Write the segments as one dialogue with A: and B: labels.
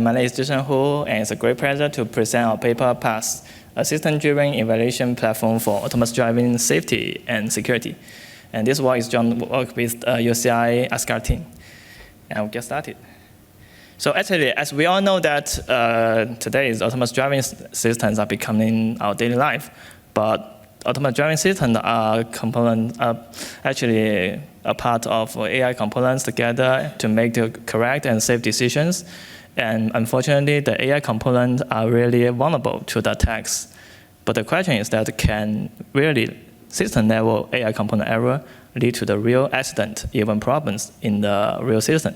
A: my name is Zhishen Hu, and it's a great pleasure to present our paper PASS, a system-driven evaluation platform for autonomous driving safety and security. And this work is joint work with UCI ASCAR team. And we'll get started. So actually, as we all know that today's autonomous driving systems are becoming our daily life, but autonomous driving systems are actually a part of AI components together to make the correct and safe decisions. And unfortunately, the AI components are really vulnerable to the attacks. But the question is that can really system-level AI component error lead to the real accident, even problems in the real system?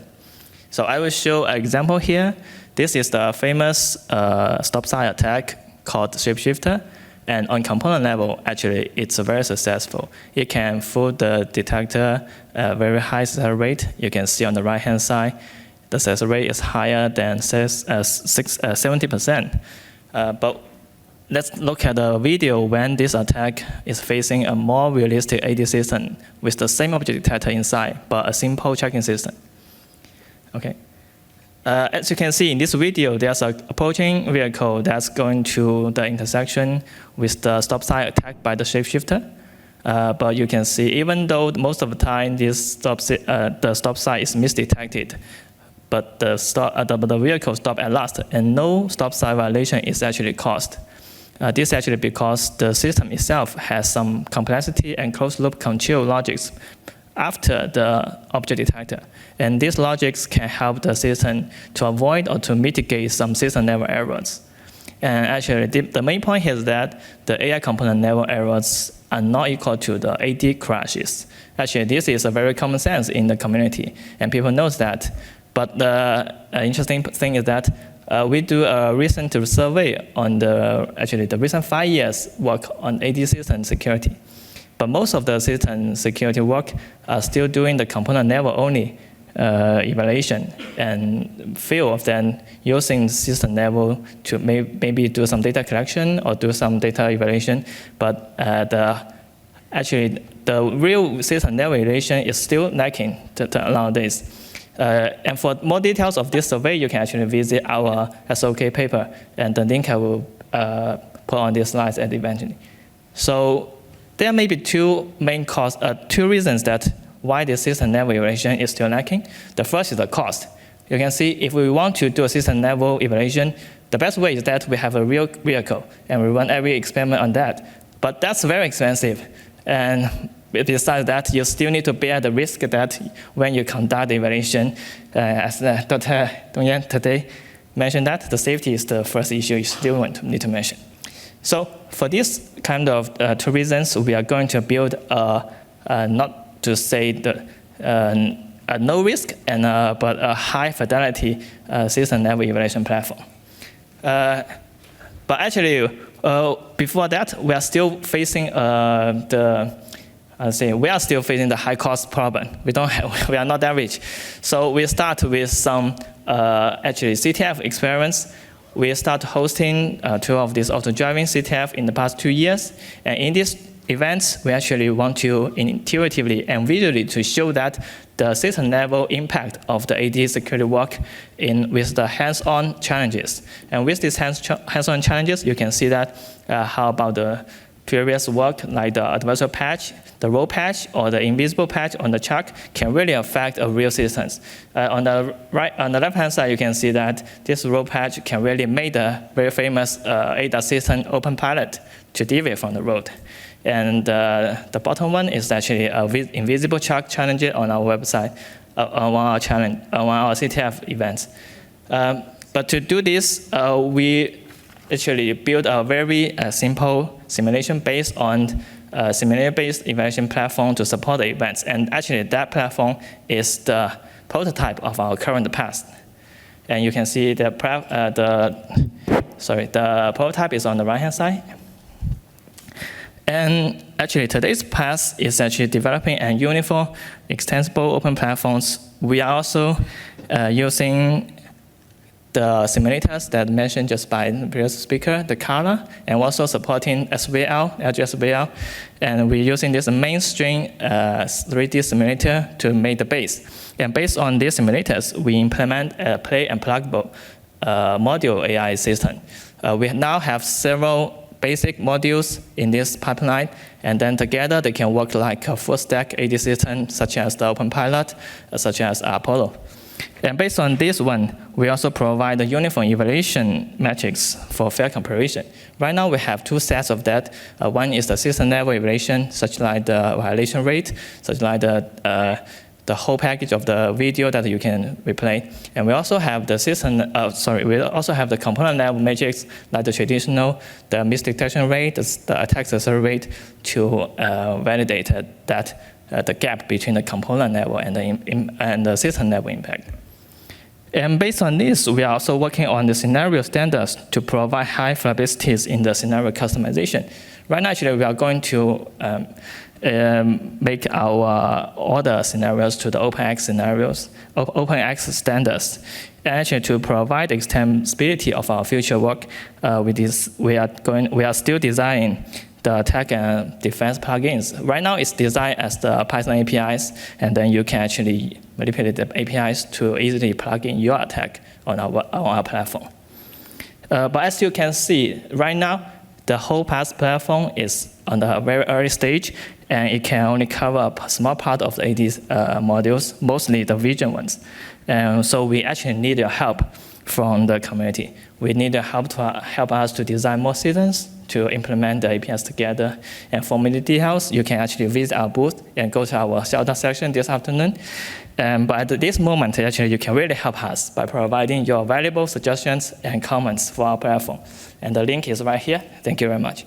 A: So I will show an example here. This is the famous stop sign attack called shapeshifter. And on component level, actually, it's very successful. It can fool the detector at a very high success rate. You can see on the right-hand side, the success rate is higher than 70%. But let's look at the video when this attack is facing a more realistic AD system with the same object detector inside, but a simple tracking system. Okay. As you can see in this video, there's an approaching vehicle that's going to the intersection with the stop sign attacked by the shapeshifter. But you can see, even though most of the time the stop sign is misdetected, but the vehicle stopped at last, and no stop sign violation is actually caused. This is actually because the system itself has some complexity and closed-loop control logics after the object detector. And these logics can help the system to avoid or to mitigate some system-level errors. And actually, the main point is that the AI component-level errors are not equal to the AD crashes. Actually, this is a very common sense in the community, and people know that. But the interesting thing is that we do a recent survey on the recent 5 years work on AD system security. But most of the system security work are still doing the component level only evaluation, and few of them using system level to maybe do some data collection or do some data evaluation. But the real system level evaluation is still lacking nowadays. And for more details of this survey, you can actually visit our SOK paper, and the link I will put on these slides at eventually. So there may be two reasons that why the system level evaluation is still lacking. The first is the cost. You can see if we want to do a system level evaluation, the best way is that we have a real vehicle and we run every experiment on that. But that's very expensive. And besides that, you still need to bear the risk that when you conduct the evaluation, as Dr. Dongyan today mentioned, that the safety is the first issue you still need to mention. So for this kind of two reasons, we are going to build not to say a no risk but a high fidelity system level evaluation platform. But actually, before that, we are still facing the high cost problem. We are not that rich. So we start with some CTF experiments. We start hosting two of these auto-driving CTF in the past 2 years. And in these events, we actually want to intuitively and visually to show that the system-level impact of the AD security work with the hands-on challenges. And with these hands-on challenges, you can see that how about the previous work, like the adversarial patch, the roll patch, or the invisible patch on the truck can really affect a real systems. On the left-hand side, you can see that this roll patch can really make the very famous ADAS system open pilot to deviate from the road. And the bottom one is actually an invisible truck challenge on our website, on our CTF events. But to do this, we actually built a very simple simulation based on simulator-based evaluation platform to support the events. And actually, that platform is the prototype of our current PASS. And you can see the prototype is on the right-hand side. And actually, today's PASS is actually developing a uniform, extensible open platforms. We are also using the simulators that mentioned just by the previous speaker, the color, and also supporting SVL, LGSVL. And we're using this mainstream 3D simulator to make the base. And based on these simulators, we implement a play and pluggable module AI system. We now have several basic modules in this pipeline, and then together they can work like a full stack AD system, such as the OpenPilot, such as Apollo. And based on this one, we also provide the uniform evaluation metrics for fair comparison. Right now, we have two sets of that. One is the system level evaluation, such like the violation rate, such like the whole package of the video that you can replay. And we also have the we also have the component level metrics, like the traditional, the misdetection rate, the attack success rate, to validate that the gap between the component level and the system level impact. And based on this, we are also working on the scenario standards to provide high flexibilities in the scenario customization. Right now, actually, we are going to make all the scenarios to the OpenX scenarios, OpenX standards. And actually, to provide extensibility of our future work, we are still designing the attack and defense plugins. Right now, it's designed as the Python APIs, and then you can actually manipulate the APIs to easily plug in your attack on our platform. But as you can see, right now, the whole PaaS platform is on the very early stage, and it can only cover a small part of the AD modules, mostly the vision ones. And so we actually need your help from the community. We need your help to help us to design more systems, to implement the APIs together. And for more details, you can actually visit our booth and go to our shout-out section this afternoon. But at this moment, actually, you can really help us by providing your valuable suggestions and comments for our platform. And the link is right here. Thank you very much.